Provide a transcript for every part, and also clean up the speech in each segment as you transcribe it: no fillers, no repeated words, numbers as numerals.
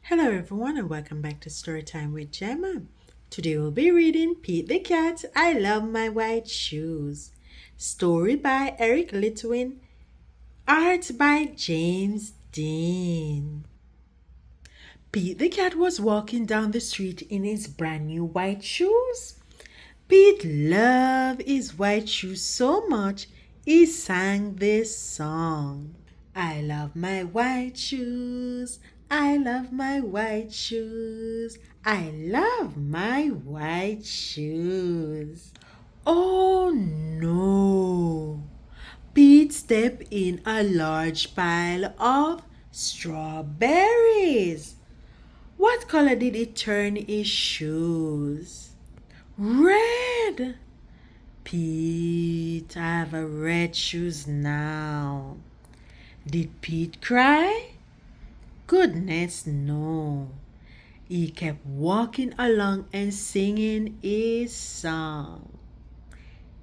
Hello everyone and welcome back to Storytime with Gemma. Today we'll be reading Pete the Cat, I Love My White Shoes. Story by Eric Litwin, art by James Dean. Pete the Cat was walking down the street in his brand new white shoes. Pete loved his white shoes so much he sang this song. I love my white shoes. I love my white shoes. I love my white shoes. Oh no! Pete stepped in a large pile of strawberries. What color did he turn his shoes? Red! Pete, I have a red shoes now. Did Pete cry? Goodness, no. He kept walking along and singing his song.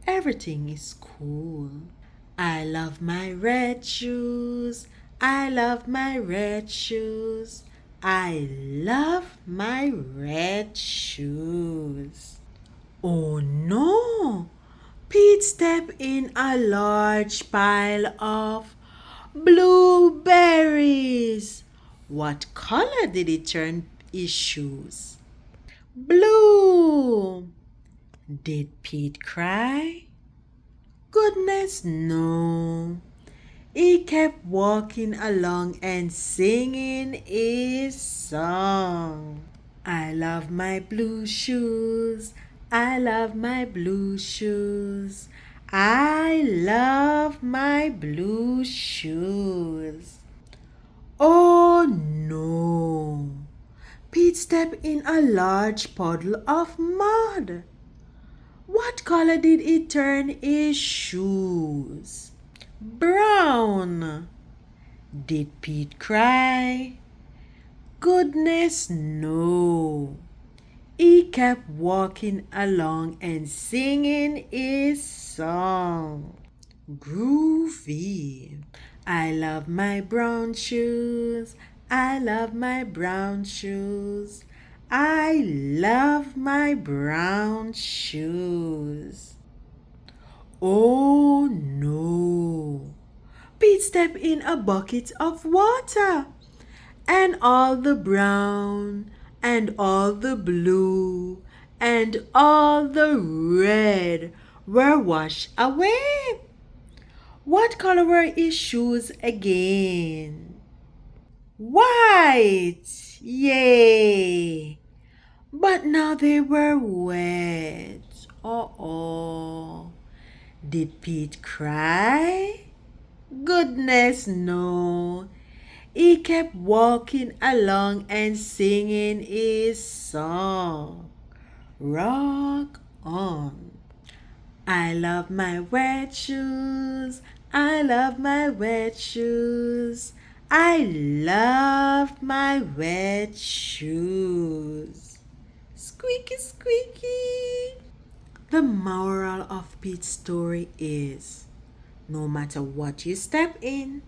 Everything is cool. I love my red shoes. I love my red shoes. I love my red shoes. Oh no! Pete stepped in a large pile of blueberries. What color did he turn his shoes? Blue. Did Pete cry? Goodness, no. He kept walking along and singing his song. I love my blue shoes. I love my blue shoes. I love my blue shoes. Oh no! Pete stepped in a large puddle of mud. What color did he turn his shoes? Brown. Did Pete cry? Goodness, no. He kept walking along and singing his song. Groovy. I love my brown shoes. I love my brown shoes. I love my brown shoes. Oh no. Pete stepped in a bucket of water, and all the brown and all the blue and all the red were washed away. What color were his shoes again? White! Yay! But now they were wet. Oh. Did Pete cry? Goodness, no. He kept walking along and singing his song. Rock on. I love my wet shoes. I love my wet shoes. I love my wet shoes. Squeaky, squeaky. The moral of Pete's story is, no matter what you step in,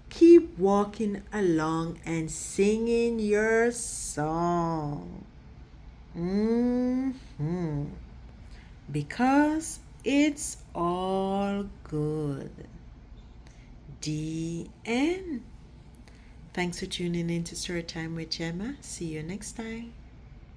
keep walking along and singing your song. Because it's all good. The end. Thanks for tuning in to Storytime with Gemma. See you next time.